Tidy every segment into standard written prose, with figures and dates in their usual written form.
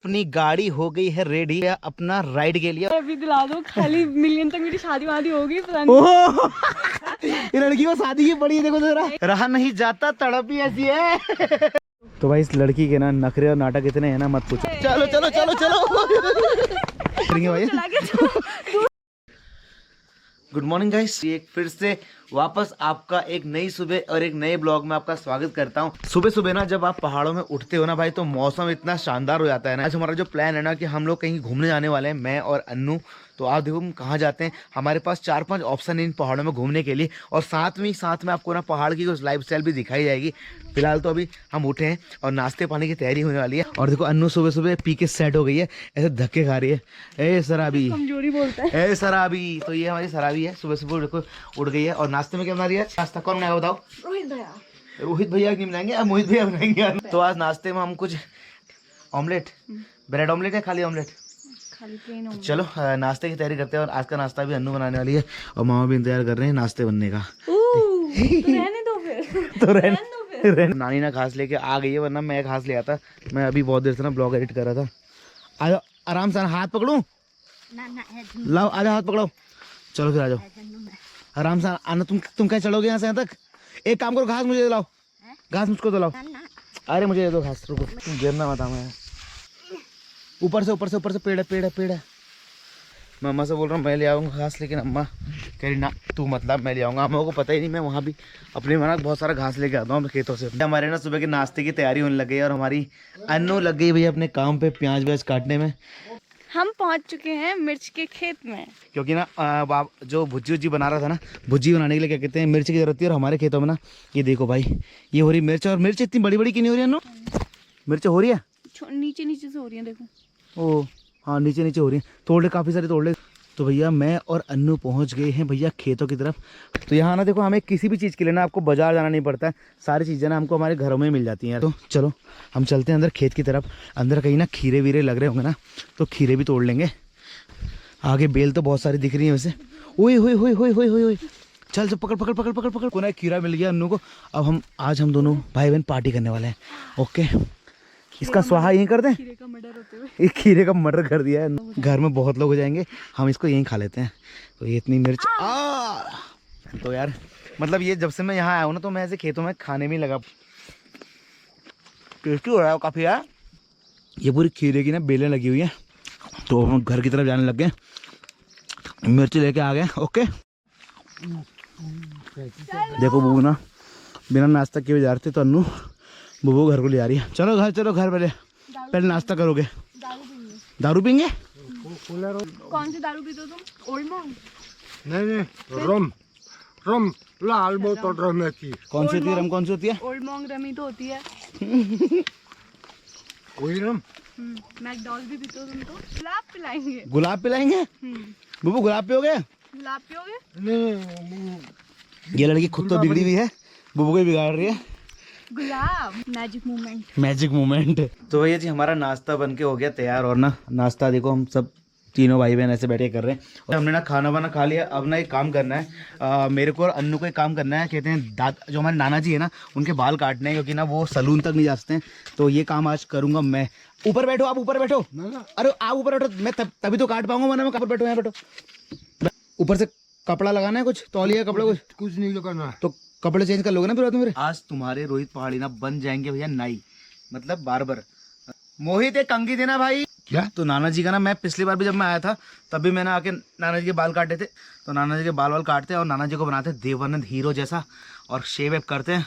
अपनी गाड़ी हो गई है रेडी अपना राइड के लिए। अभी दिला दो, खाली मिलियन तक मेरी शादी वादी होगी पता नहीं। ये लड़की को शादी की पड़ी है, देखो जरा, रहा नहीं जाता, तड़प ही ऐसी है। तो भाई इस लड़की के ना नखरे और नाटक इतने हैं ना, मत पूछो। चलो चलो चलो चलो भाई। गुड मॉर्निंग गाइस, एक फिर से वापस आपका एक नई सुबह और एक नए ब्लॉग में आपका स्वागत करता हूँ। सुबह सुबह ना जब आप पहाड़ों में उठते हो ना भाई, तो मौसम इतना शानदार हो जाता है ना। आज हमारा जो प्लान है ना कि हम लोग कहीं घूमने जाने वाले हैं, मैं और अन्नू। तो आप देखो हम कहाँ जाते हैं। हमारे पास 4-5 ऑप्शन है इन पहाड़ों में घूमने के लिए, और साथ में आपको ना पहाड़ की कुछ लाइफ स्टाइल भी दिखाई जाएगी। फिलहाल तो अभी हम उठे हैं और नाश्ते पानी की तैयारी होने वाली है। और देखो अन्नू सुबह सुबह पी के सेट हो गई है, ऐसे धक्के खा रही है। ए शराबी, कमजोरी बोलता है। ए शराबी। तो ये हमारी शराबी है, सुबह सुबह देखो उठ गई है। और नाश्ते में क्या बना रही है? नाश्ता कौन बनाएगा बताओ? रोहित भैया नहीं बनाएंगे, अब मोहित भैया बनाएंगे। तो आज नाश्ते में हम कुछ ऑमलेट, ब्रेड ऑमलेट है, खाली ऑमलेट, खाली प्लेन ऑमलेट। चलो नाश्ते की तैयारी करते हैं। और आज का नाश्ता भी अन्नू बनाने वाली है, और मामा भी इंतजार कर रहे हैं नाश्ते बनने का। तो रहने दो फिर। तो रहने नानी ना घास लेके आ गई है, वरना मैं घास ले आता। मैं अभी बहुत देर से ना ब्लॉग एडिट कर रहा था। आ जाओ आराम से, हाथ पकड़ूं? लाओ आ जाओ, हाथ पकड़ो। चलो फिर आ जाओ आराम से आना। तुम क्या चढ़ोगे यहाँ से यहाँ तक? एक काम करो, घास मुझे दिलाओ, घास मुझको दिलाओ। अरे मुझे दे दो घास, रुको, तुम गिरना मत। मैं ऊपर से पेड़ है। मैं अम्मा से बोल रहा हूँ मैं ले आऊँगा घास, लेकिन अम्मा कह रही ना तू मतलब मैं ले आऊँगा। अम्मा को पता ही नहीं, मैं वहाँ भी अपने मना बहुत सारा घास लेके आता हूँ खेतों से। हमारे ना सुबह के नाश्ते की तैयारी होने लग गई, और हमारी अन्नू लग गई भैया अपने काम पे, प्याज व्याज काटने में। हम पहुंच चुके हैं मिर्च के खेत में, क्योंकि ना बाप जो भुज्जी बना रहा था ना, भुज्जी बनाने के लिए क्या कहते हैं, मिर्च की जरूरत थी। और हमारे खेतों में ना ये देखो भाई, ये हो रही मिर्च। और मिर्च इतनी बड़ी बड़ी क्यों नहीं हो रही है अन्नू? मिर्च हो रही है नीचे नीचे से हो रही है, देखो। ओ हाँ, नीचे नीचे हो रही है। तोड़ ले, काफ़ी सारे तोड़ ले। तो भैया मैं और अन्नू पहुंच गए हैं भैया खेतों की तरफ। तो यहाँ ना देखो, हमें किसी भी चीज़ के लिए ना आपको बाजार जाना नहीं पड़ता है, सारी चीज़ें ना हमको हमारे घरों में मिल जाती हैं। तो चलो हम चलते हैं अंदर खेत की तरफ। अंदर कहीं ना खीरे वीरे लग रहे होंगे ना, तो खीरे भी तोड़ लेंगे। आगे बेल तो बहुत सारी दिख रही है वैसे। ओए होए होए होए होए होए, चल चल, पकड़ पकड़ पकड़ पकड़ पकड़। को ना खीरा मिल गया अन्नू को। अब आज हम दोनों भाई बहन पार्टी करने वाले हैं। ओके, इसका स्वाहा यहीं कर दें। खीरे का मर्डर होते हुए, एक खीरे का मर्डर कर दिया है। घर में बहुत लोग हो जाएंगे, हम इसको यहीं खा लेते हैं। तो ये इतनी मिर्च तो यार मतलब ये जब से मैं यहाँ आया हूँ ना, तो मैं ऐसे खेतों में खाने में लगा। टेस्टी हो रहा है काफ़ी यार। ये पूरी खीरे की ना बेलें लगी हुई हैं। तो हम घर की तरफ जाने लग गए, मिर्च लेके आ गए। ओके देखो बूबू ना बिना नाश्ता किए जा रहे थे, तो अन्नू बूबू घर को ले आ रही है। चलो घर पहले नाश्ता करोगे? दारू पीएंगे? कौन सी दारू पीते हो तुम? ओल्ड मॉन्ग? नहीं रम लाल बोतल रम की। कौन सी होती है रम? कौन सी होती है? ओल्ड मॉन्ग रमी तो होती है। कोई रम मैकडॉल भी पीते हो तुम तो? गुलाब पिलाएंगे। गुलाब पिलाएंगे? बूबू गुलाब पियोगे? गुलाब पियोगे? नहीं, ये लड़की खुद तो बिगड़ी हुई है, बूबू को ही बिगाड़ रही है। गुलाब मैजिक मोमेंट। तो भैया जी हमारा नाश्ता बन के हो गया तैयार। और ना नाश्ता देखो हम सब तीनों भाई बहन ऐसे बैठे कर रहे हैं। और हमने ना खाना वाना खा लिया। अब ना एक काम करना है, मेरे को और अन्नू को एक काम करना है। कहते हैं दादा जो हमारे नाना जी है ना, उनके बाल काटने हैं, क्योंकि ना वो सलून तक नहीं जा सकते हैं। तो ये काम आज करूँगा मैं। ऊपर बैठो, आप ऊपर बैठो। अरे आप ऊपर बैठो, मैं तभी तो काट पाऊंगा, वरना मैं ऊपर बैठो, यहाँ बैठो। ऊपर से कपड़ा लगाना है, कुछ तौलिया कपड़ा कुछ नहीं लगाना। तो कपड़े चेंज कर लोगे ना फिर बाद में मेरे। आज तुम्हारे रोहित पहाड़ी ना बन जाएंगे भैया नाई, मतलब बार्बर। मोहित एक कंघी देना भाई। क्या? तो नाना जी का ना, मैं पिछली बार भी जब मैं आया था तब भी मैंने आके नाना जी के बाल काटे थे। तो नाना जी के बाल वाल काटते हैं और नाना जी को बनाते हैं देवानंद हीरो जैसा, और शेव वेप करते हैं।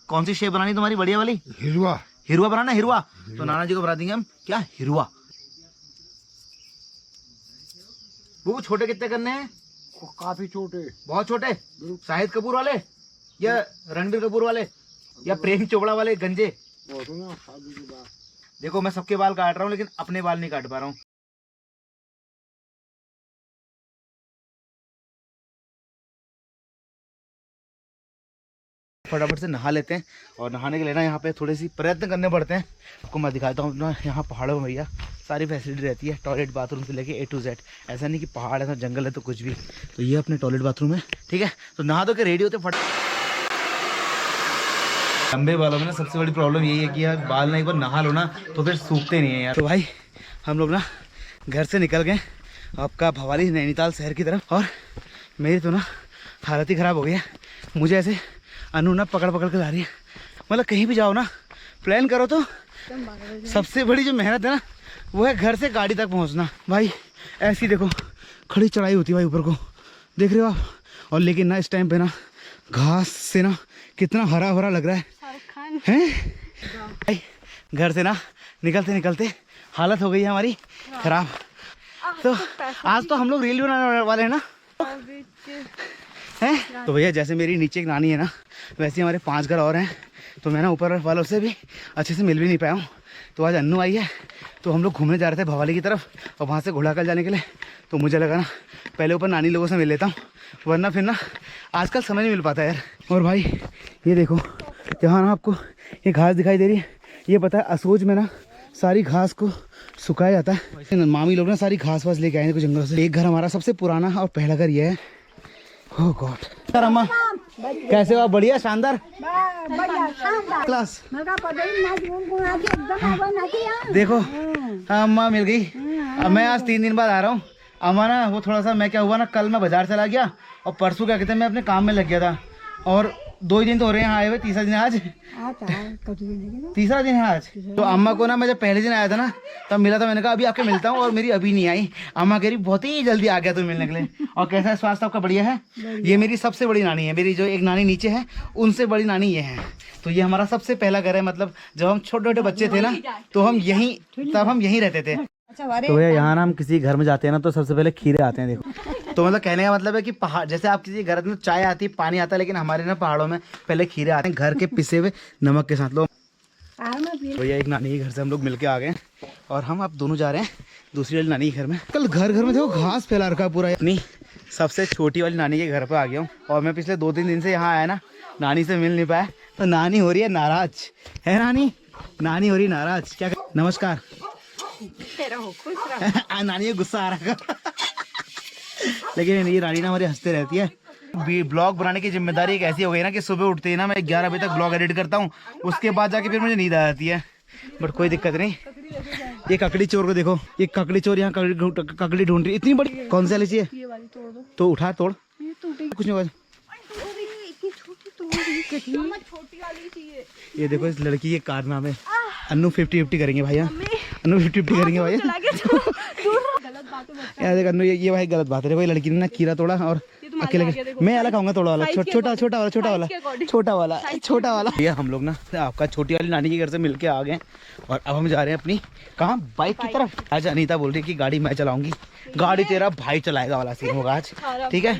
कौन सी शेव बनानी तुम्हारी? बढ़िया वाली हिरवा बनाना, हिरवा। तो नाना जी को बना देंगे हम क्या, हिरवा। वो छोटे कितने करने हैं? काफी छोटे, बहुत छोटे। शाहिद कपूर वाले या रणबीर कपूर वाले या प्रेम चोपड़ा वाले गंजे? देखो मैं सबके बाल काट रहा हूँ, लेकिन अपने बाल नहीं काट पा रहा हूँ। फटाफट से नहा लेते हैं। और नहाने के लिए ना यहाँ पे थोड़े सी प्रयत्न करने पड़ते हैं। आपको मैं दिखाता हूँ ना, यहाँ पहाड़ों में भैया सारी फैसिलिटी रहती है, टॉयलेट बाथरूम से लेके A to Z। ऐसा नहीं कि पहाड़ है तो जंगल है तो कुछ भी। तो ये अपने टॉयलेट बाथरूम है, ठीक है। तो नहा धो के रेडी होते फट लंबे बालों में ना सबसे बड़ी प्रॉब्लम यही है कि यार बाल ना एक बार नहा लो ना तो फिर सूखते नहीं है यार। तो भाई हम लोग ना घर से निकल गए आपका भवाली नैनीताल शहर की तरफ, और मेरी तो ना हालत ही ख़राब हो गई है। मुझे ऐसे अनु ना पकड़ पकड़ के ला रही है। मतलब कहीं भी जाओ ना प्लान करो तो सबसे बड़ी जो मेहनत है ना वो है घर से गाड़ी तक पहुंचना। भाई ऐसी देखो खड़ी चढ़ाई होती है भाई ऊपर को, देख रहे हो आप। और लेकिन ना इस टाइम पे ना घास से ना कितना हरा भरा लग रहा है भाई। घर से ना निकलते निकलते हालत हो गई है हमारी खराब। तो आज तो हम लोग रील बनाने वाले हैं ना हैं। तो भैया जैसे मेरी नीचे एक नानी है ना वैसे हमारे 5 घर और हैं। तो मैं ना ऊपर वालों से भी अच्छे से मिल भी नहीं पाया हूँ। तो आज अन्नू आई है तो हम लोग घूमने जा रहे थे भवाली की तरफ, और वहाँ से घोड़ाकल जाने के लिए। तो मुझे लगा ना पहले ऊपर नानी लोगों से मिल लेता हूँ, वरना फिर ना आजकल समय नहीं मिल पाता यार। और भाई ये देखो यहाँ ना आपको ये घास दिखाई दे रही है, ये पता है असोज में ना सारी घास को सुखाया जाता है। मामी लोग ना सारी घास वास लेके आए हैं कुछ जंगलों से। एक घर हमारा सबसे पुराना और पहला घर ये है। ओह गॉड। सर अम्मा कैसे हो आप? बढ़िया शानदार क्लास। देखो अम्मा मिल गई। अब मैं आज 3 दिन बाद आ रहा हूँ। अम्मा ना वो थोड़ा सा मैं क्या हुआ ना कल मैं बाजार चला गया और परसों क्या कहते हैं मैं अपने काम में लग गया था, और 2 ही दिन तो हो रहे हैं यहाँ आए हुए, तीसरा दिन आज। तीसरा दिन है आज। तो अम्मा को ना मैं जब पहले दिन आया था ना तब मिला था, मैंने कहा अभी आपके मिलता हूँ, और मेरी अभी नहीं आई। अम्मा कह रही बहुत ही जल्दी आ गया तुम मिलने के लिए। और कैसा है स्वास्थ्य आपका? बढ़िया है। ये मेरी सबसे बड़ी नानी है, मेरी जो एक नानी नीचे है उनसे बड़ी नानी ये है। तो ये हमारा सबसे पहला घर है। मतलब जब हम छोटे छोटे बच्चे थे ना तो हम यहीं रहते थे। तो भैया यहाँ ना हम किसी घर में जाते हैं ना तो सबसे पहले खीरे आते हैं देखो। तो मतलब कहने का मतलब है कि पहाड़ जैसे आप किसी घर में चाय आती है पानी आता है, लेकिन हमारे ना पहाड़ों में पहले खीरे आते हैं घर के पिसे हुए नमक के साथ। लो भैया एक नानी के घर से हम लोग मिलके आ गए और हम अब दोनों जा रहे हैं दूसरी वाली नानी के घर में। कल घर घर में देखो घास फैला रखा पूरा। अपनी सबसे छोटी वाली नानी के घर पर आ गया हूँ, और मैं पिछले 2-3 दिन से यहाँ आया ना नानी से मिल नहीं पाया। तो नानी हो रही है नाराज है। नानी हो रही नाराज। क्या नमस्कार नानी को गुस्सा आ रहा लेकिन ये रानी ना हमारी हंसते रहती है। ब्लॉग बनाने की जिम्मेदारी एक ऐसी हो गई ना कि सुबह उठते ही ना मैं 11 बजे तक ब्लॉग एडिट करता हूँ, उसके बाद जाके फिर मुझे नींद आ जाती है। बट कोई दिक्कत नहीं। ये ककड़ी चोर को देखो, ये ककड़ी चोर यहाँ ककड़ी ढूंढ रही। इतनी बड़ी कौन सी वाली चाहिए? तो उठा तोड़ कुछ नहीं होगा। ये देखो इस लड़की के कारनामे। अन्नू 50-50 करेंगे भैया, अन्नू 50-50 करेंगे भैया। यार देख अन्नू ये भाई गलत बात है। भाई लड़की ने ना खीरा तोड़ा और अकेले मैं अलग खाऊंगा थोड़ा वाला छोटा वाला। ये हम लोग ना आपका छोटी वाली नानी के घर से मिलके आ गए और अब हम जा रहे हैं अपनी कहाँ बाइक की तरफ। आज अनीता बोल रही है कि गाड़ी मैं चलाऊंगी, गाड़ी तेरा भाई चलाएगा वाला सीन होगा आज, ठीक है?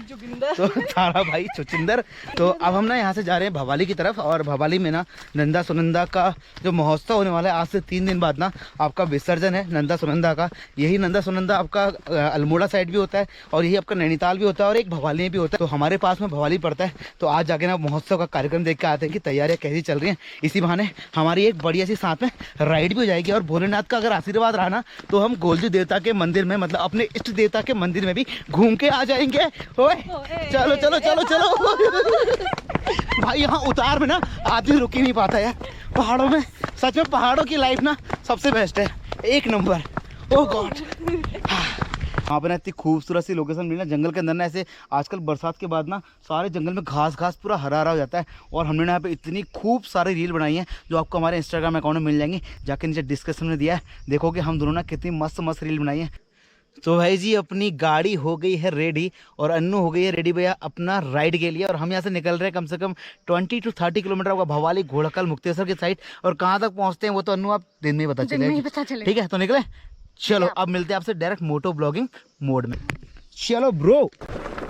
तो तारा भाई चुचिंदर। तो अब हम ना यहाँ से जा रहे हैं भवाली की तरफ, और भवाली में ना नंदा सुनंदा का जो महोत्सव होने वाला है आज से 3 दिन बाद ना आपका विसर्जन है नंदा सुनंदा का। यही नंदा सुनंदा आपका अल्मोड़ा साइड भी होता है और यही आपका नैनीताल भी होता है और एक भवाली भी होता है। तो हमारे पास में भवाली पड़ता है। तो आज जाके ना महोत्सव का कार्यक्रम देख के आते हैं कि तैयारियां कैसी चल रही हैं। इसी बहाने हमारी एक बढ़िया सी साथ में राइड भी हो जाएगी, और भोलेनाथ का अगर आशीर्वाद रहा ना तो हम गोलजू देवता के मंदिर में मतलब अपने इष्ट देवता के मंदिर में भी घूम के आ जाएंगे। ओए चलो चलो चलो चलो भाई यहाँ उतार में ना आदमी रुक ही नहीं पाता यार। पहाड़ों में सच में पहाड़ों की लाइफ ना सबसे बेस्ट है, एक नंबर। ओह गॉड। वहाँ पर ना इतनी खूबसूरत सी लोकेशन मिली ना जंगल के अंदर ना। ऐसे आजकल बरसात के बाद ना सारे जंगल में घास पूरा हरा हरा हो जाता है, और हमने ना यहाँ पे इतनी खूब सारी रील बनाई है जो आपको हमारे इंस्टाग्राम अकाउंट में मिल जाएंगी। जाके नीचे डिस्क्रिप्शन में दिया है, देखोगे हम दोनों ना कितनी मस्त रील बनाई है। तो भाई जी अपनी गाड़ी हो गई है रेडी, और अन्नू हो गई है रेडी भैया अपना राइड के लिए। और हम यहाँ से निकल रहे हैं कम से कम 20 to 30 किलोमीटर होगा भवाली घोड़ाकल मुक्तेश्वर की साइड। और कहाँ तक पहुँचते हैं वो तो अन्नू आप दिन में पता चलेगा, ठीक है? तो निकले, चलो अब मिलते हैं आपसे डायरेक्ट मोटो ब्लॉगिंग मोड में। चलो ब्रो।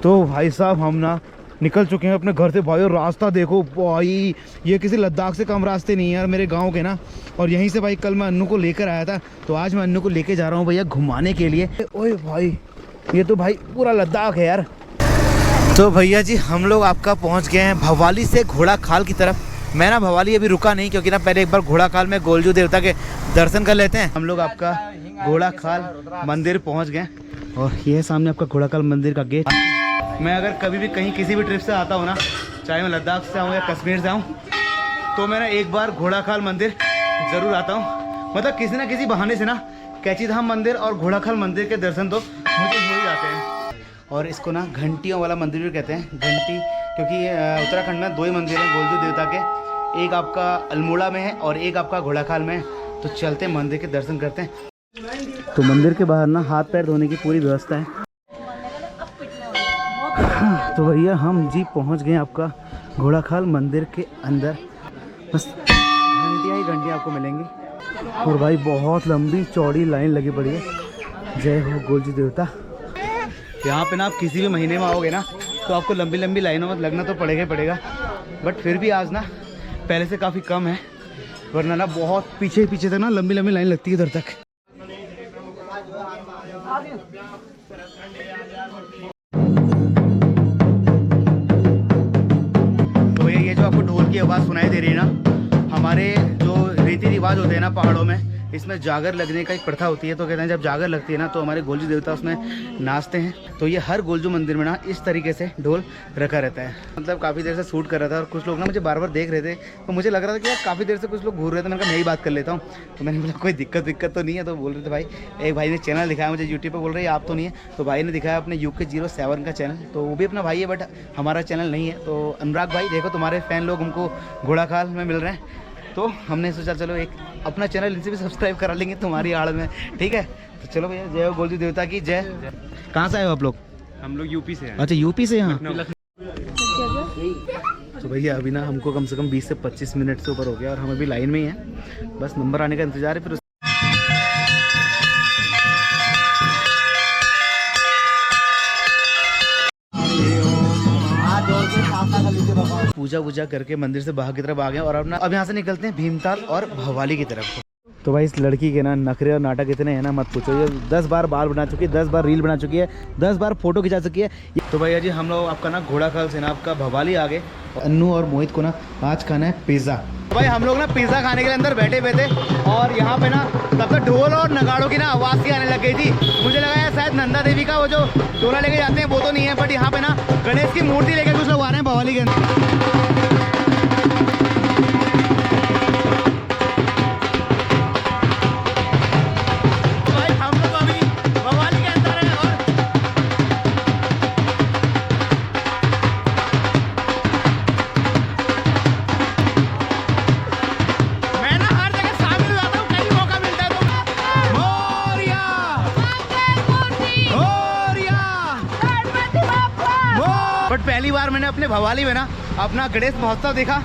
तो भाई साहब हम ना निकल चुके हैं अपने घर से भाई, और रास्ता देखो भाई ये किसी लद्दाख से कम रास्ते नहीं है यार मेरे गांव के ना। और यहीं से भाई कल मैं अन्नू को लेकर आया था, तो आज मैं अन्नू को लेके जा रहा हूँ भैया घुमाने के लिए। ओए भाई ये तो भाई पूरा लद्दाख है यार। तो भैया जी हम लोग आपका पहुँच गए हैं भवाली से घोड़ाखाल की तरफ। मैं ना भवाली अभी रुका नहीं क्योंकि ना पहले एक बार घोड़ाखाल में गोलजू देवता के दर्शन कर लेते हैं। हम लोग आपका घोड़ाखाल मंदिर पहुंच गए, और ये सामने आपका घोड़ाखाल मंदिर का गेट। मैं अगर कभी भी कहीं किसी भी ट्रिप से आता हूँ ना, चाहे मैं लद्दाख से आऊँ या कश्मीर से आऊँ, तो मैं ना एक बार घोड़ाखाल मंदिर ज़रूर आता हूँ। मतलब किसी ना किसी बहाने से ना कैची धाम मंदिर और घोड़ाखाल मंदिर के दर्शन तो मुझे हो ही जाते हैं। और इसको ना घंटियों वाला मंदिर भी कहते हैं, घंटी, क्योंकि उत्तराखंड में 2 ही मंदिर हैं गोलजू देवता के, एक आपका अल्मोड़ा में है और एक आपका घोड़ाखाल में है। तो चलते हैं मंदिर के दर्शन करते हैं। तो मंदिर के बाहर ना हाथ पैर धोने की पूरी व्यवस्था है। तो भैया हम जी पहुंच गए आपका घोड़ाखाल मंदिर के अंदर। बस घंटियाँ ही घंटियाँ आपको मिलेंगी। और भाई बहुत लंबी चौड़ी लाइन लगी पड़ी है। जय हो गोलजू देवता। यहाँ पे ना आप किसी भी महीने में आओगे ना तो आपको लंबी लंबी लाइनों में लगना तो पड़ेगा ही पड़ेगा, बट फिर भी आज ना पहले से काफ़ी कम है, वरना ना बहुत पीछे पीछे तक ना लंबी लंबी लाइन लगती है इधर तक। तो ये जो आपको ढोल की आवाज़ सुनाई दे रही है ना, हमारे जो रीति रिवाज होते हैं ना पहाड़ों में, इसमें जागर लगने का एक प्रथा होती है। तो कहते हैं जब जागर लगती है ना तो हमारे गोलजू देवता उसमें नाचते हैं। तो ये हर गोलजू मंदिर में ना इस तरीके से ढोल रखा रहता है। मतलब काफ़ी देर से शूट कर रहा था और कुछ लोग ना मुझे बार बार देख रहे थे, तो मुझे लग रहा था कि यार काफ़ी देर से कुछ लोग घूर रहे थे। मैंने कहा मैं ही बात कर लेता हूँ। तो मैंने बोला कोई दिक्कत तो नहीं है। तो बोल रहे थे भाई, एक भाई ने चैनल दिखाया मुझे यूट्यूब पर, बोल रहे आप तो नहीं है। तो भाई ने दिखाया अपने UK07 का चैनल, तो वो भी अपना भाई है बट हमारा चैनल नहीं है। तो अनुराग भाई देखो तुम्हारे फ़ैन लोग हमको घोड़ाखाल में मिल रहे हैं, तो हमने सोचा चलो एक अपना चैनल इनसे भी सब्सक्राइब करा लेंगे तुम्हारी आड़ में, ठीक है। तो चलो भैया, जय हो गोलजू देवता की जय। कहाँ से आए हो आप लोग? हम लोग यूपी से हैं। अच्छा यूपी से यहाँ। तो भैया अभी ना हमको कम से कम 20 से 25 मिनट से ऊपर हो गया और हम अभी लाइन में ही हैं, बस नंबर आने का इंतजार है। फिर पूजा वूजा करके मंदिर से बाहर की तरफ आ गए और अब यहाँ से निकलते हैं भीमताल और भवाली की तरफ। तो भाई इस लड़की के ना नखरे और नाटक इतने हैं ना मत पूछो। ये 10 बार बाल बना चुकी है, 10 बार रील बना चुकी है, 10 बार फोटो खिंचा चुकी है। तो भैया जी हम लोग आपका ना घोड़ाखाल से ना आपका भवाली आ गए। अन्नू और मोहित को ना आज खाना है पिज़्ज़ा। तो भाई हम लोग ना पिज़्ज़ा खाने के लिए अंदर बैठे हुए थे और यहाँ पे ना तब तक ढोल और नगाड़ों की ना आवाज़ सी आने लग गई थी। मुझे लगा यार शायद नंदा देवी का वो जो डोला लेके जाते हैं वो तो नहीं है, बट यहाँ पे ना गणेश की मूर्ति लेके कुछ लोग आ रहे हैं भवाली के अंदर। पहली बार मैंने अपने भवाली में ना अपना गणेश महोत्सव देखा।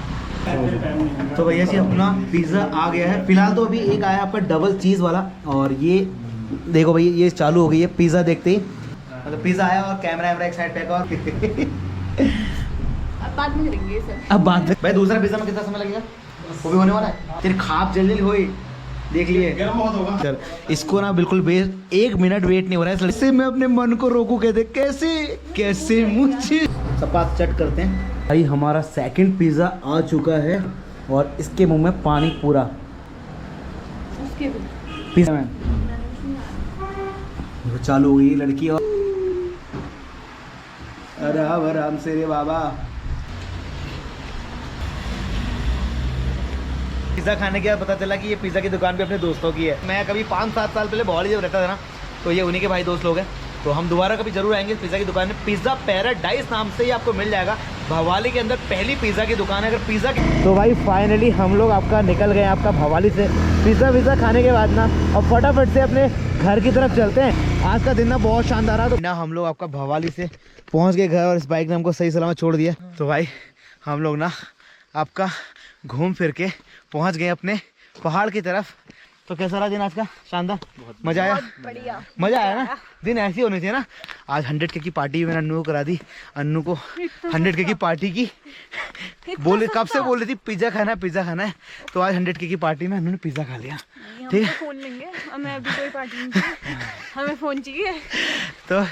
तो भैया जी अपना पिज़्ज़ा आ गया है। फिलहाल तो अभी एक आया आपका डबल चीज़ वाला, और ये देखो भैया ये चालू हो गई है पिज़्ज़ा देखते ही। मतलब पिज़्ज़ा आया और कैमरा एक साइड पे और अब बाद में करेंगे सर। अब बात भाई दूसरा पिज़्ज़ा में कितना समय लगेगा? वो भी होने वाला है। तेरी खाप जल्दी होई देख लिए गर्म बहुत होगा। चल इसको ना बिल्कुल 1 मिनट वेट नहीं हो रहा है, इसलिए मैं अपने मन को रोकू। कहते कैसे कैसे मुझे सपाट चट करते हैं। भाई हमारा सेकंड पिज़्ज़ा आ चुका है और इसके मुंह में पानी पूरा। पिज़्ज़ा में चालू हुई लड़की और आराम से रे बाबा। पिज़्ज़ा खाने के बाद पता चला कि ये पिज़्ज़ा की दुकान भी अपने दोस्तों की है। मैं कभी 5-7 साल पहले भवाली जब रहता था ना तो ये उन्हीं के भाई दोस्त लोग हैं। तो हम दोबारा कभी जरूर आएंगे पिज़्ज़ा की दुकान में। पिज़्ज़ा पैराडाइज नाम से ही आपको मिल जाएगा। भवाली के अंदर पहली पिज़्ज़ा की दुकान है। अगर पिज़्ज़ा की तो भाई फाइनली हम लोग आपका निकल गए आपका भवाली से पिज़्ज़ा खाने के बाद ना, अब फटाफट से अपने घर की तरफ चलते हैं। आज का दिन ना बहुत शानदार है। तो ना हम लोग आपका भवाली से पहुँच गए घर और इस बाइक ने हमको सही सलामत छोड़ दिया। तो भाई हम लोग ना आपका घूम फिर के पहुंच गए अपने पहाड़ की तरफ। तो कैसा रहा दिन आज का? शानदार, मजा आया? बढ़िया मजा आया ना। दिन ऐसी होनी चाहिए ना। आज 100K की पार्टी मैंने अन्नू को करा दी। अन्नू को 100K की पार्टी की बोले कब से बोल रही थी पिज़्ज़ा खाना है। तो आज 100K की पार्टी में अन्नू ने पिज़्ज़ा खा लिया। ठीक है, फोन लेंगे हमें, अभी कोई पार्टी नहीं, हमें फोन चाहिए। तो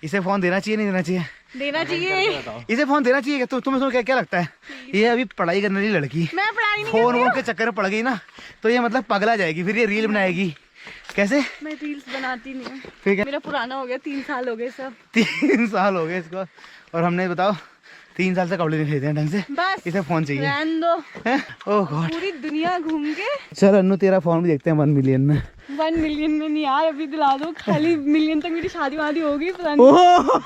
इसे फोन देना चाहिए नहीं देना चाहिए? देना चाहिए। इसे फोन देना चाहिए। तो तुम्हें क्या लगता है? ये अभी पढ़ाई करने वाली लड़की मैं पढ़ाई नहीं फोन वोन के चक्कर में पड़ गई ना तो ये मतलब पगला जाएगी। फिर ये रील बनाएगी कैसे? मैं रील्स बनाती नहीं हूँ। फिर क्या? मेरा पुराना हो गया, 3 साल हो गए सब। 3 साल हो गए इसको। और हमने बताओ 3 साल से कपड़े नहीं खरीदे हैं ढंग से, बस इसे फोन चाहिए। रहने दो, ओह गॉड। पूरी दुनिया घूम के। चल अन्नू तेरा फोन भी देखते हैं 1 मिलियन में। 1 मिलियन में नहीं यार, अभी दिला दो, खाली मिलियन तक मेरी शादी वादी होगी पता नहीं। ओह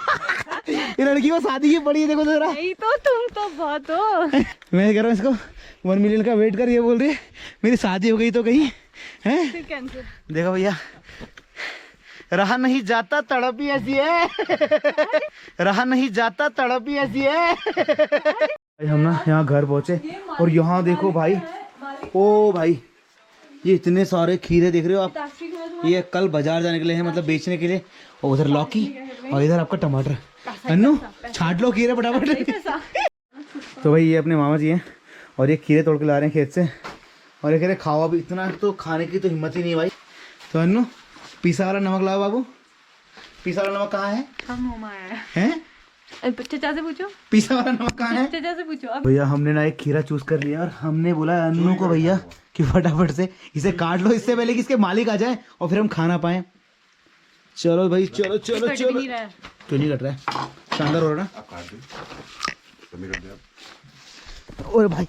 ये लड़की को शादी की पड़ी है, देखो जरा। नहीं तो तुम तो बहुत हो। मैं कह रहा हूँ इसको 1 मिलियन का वेट कर, ये बोल रही है मेरी शादी हो गई तो कहीं है। फिर कैंसिल। देखो भैया, रहा नहीं जाता तड़प ही ऐसी है, रहा नहीं जाता तड़प ही ऐसी है। भाई हम ना यहाँ घर पहुंचे और यहाँ देखो भाई, ओ भाई ये इतने सारे खीरे देख रहे हो आप, ये कल बाजार जाने के लिए है, मतलब बेचने के लिए। और उधर लौकी और इधर आपका टमाटर। अन्नू छाट लो खीरे फटाफट। तो भाई ये अपने मामा जी हैं और ये खीरे तोड़ के ला रहे हैं खेत से, और ये कह रहे खाओ। अभी इतना तो खाने की तो हिम्मत ही नहीं भाई। तो अन्नू पीसा वाला नमक लाओ बाबू, पीसा वाला नमक कहाँ है? हम हो माया हैं? चचा से पूछो, पीसा वाला नमक कहाँ है? चचा से पूछो। अब भैया हमने ना एक खीरा चूज कर लिया और हमने बोला अन्नू को भैया कि फटाफट से इसे काट लो, इससे पहले कि इसके मालिक आ जाए और फिर हम खाना पाए। चलो भाई चलो चलो कट चलो। भी नहीं रहा है। क्यों नहीं कट रहा है? शानदार हो रहा ना। ओए भाई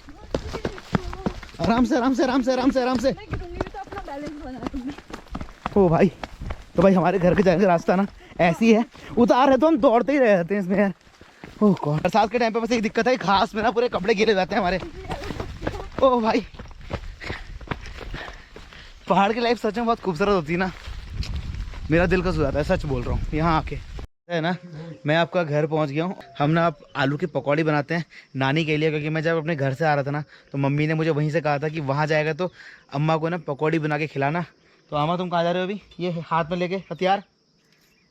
आराम से आराम से आराम से आराम से आराम से। मैं गिरूंगी भी तो अपना बैलेंस बना दूंगी। ओ भाई, तो भाई हमारे घर के जाने का रास्ता ना ऐसी है, उतार है तो हम दौड़ते ही रह जाते हैं इसमें यार। ओह गॉड, बरसात के टाइम पे बस एक दिक्कत है, घास में ना पूरे कपड़े गिरे जाते हैं हमारे। ओ भाई पहाड़ की लाइफ सच में बहुत खूबसूरत होती है ना, मेरा दिल खुश हो जाता है, सच बोल रहा हूँ। यहाँ आके है ना, मैं आपका घर पहुँच गया हूँ। हम ना आप आलू की पकौड़ी बनाते हैं नानी के लिए, क्योंकि मैं जब अपने घर से आ रहा था ना तो मम्मी ने मुझे वहीं से कहा था कि वहाँ जाएगा तो अम्मा को ना पकौड़ी बना के खिलाना। तो अम्मा तुम कहाँ जा रहे हो अभी ये हाथ में लेके हथियार?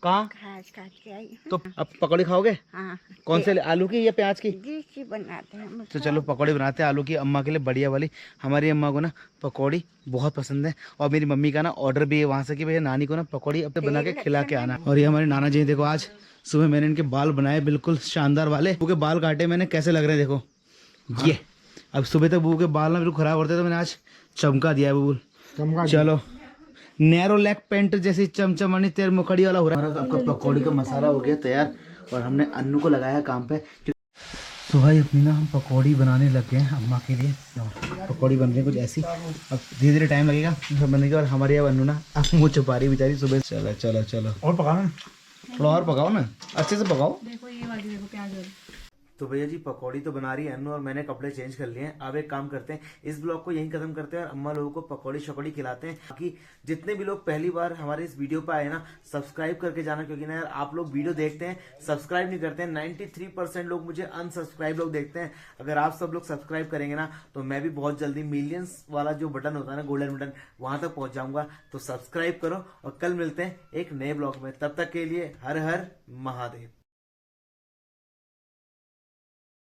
कहाँ? घास काट के आई। तो अब पकौड़ी खाओगे? हाँ कौन से, आलू की या प्याज की? जी बनाते हैं। तो चलो पकौड़ी बनाते हैं आलू की अम्मा के लिए, बढ़िया वाली। हमारी अम्मा को ना पकौड़ी बहुत पसंद है, और मेरी मम्मी का ना ऑर्डर भी है वहाँ से कि भैया नानी को ना पकौड़ी अपने बना के खिला के आना। और ये हमारे नाना जी देखो, आज सुबह मैंने इनके बाल बनाए बिल्कुल शानदार वाले, बू के बाल काटे मैंने, कैसे लग रहे हैं देखो ये। अब सुबह तक बू के बाल ना बिल्कुल खराब होते तो मैंने आज चमका दिया है बबूल। चलो नैरो लेग पेंट जैसी चमचमानी तेर मुखड़ी वाला हो रहा है। आपका पकौड़ी का मसाला हो गया तैयार और हमने अन्नू को लगाया काम पे। तो भाई अपनी ना हम पकौड़ी बनाने लग गए हैं अम्मा के लिए। पकौड़ी बन रही है कुछ ऐसी, अब धीरे धीरे टाइम लगेगा सब बनने के। और हमारी अब अन्नू ना अब मुँह छुपा रही बेचारी सुबह। चलो चलो चलो और पकाना, थोड़ा और पकाओ ना, अच्छे से पकाओ। देखो ये वाली देखो प्याज वाली। तो भैया जी पकौड़ी तो बना रही है अन्नू और मैंने कपड़े चेंज कर लिए हैं। अब एक काम करते हैं, इस ब्लॉग को यहीं खत्म करते हैं और अम्मा लोगों को पकौड़ी शकौड़ी खिलाते हैं। बाकी जितने भी लोग पहली बार हमारे इस वीडियो पे आए ना, सब्सक्राइब करके जाना, क्योंकि ना यार आप लोग वीडियो देखते हैं सब्सक्राइब नहीं करते हैं। 93% लोग मुझे अनसब्सक्राइब लोग देखते हैं। अगर आप सब लोग सब्सक्राइब करेंगे ना तो मैं भी बहुत जल्दी मिलियंस वाला जो बटन होता है ना, गोल्डन बटन, वहां तक पहुंच जाऊंगा। तो सब्सक्राइब करो और कल मिलते हैं एक नए ब्लॉग में। तब तक के लिए हर हर महादेव।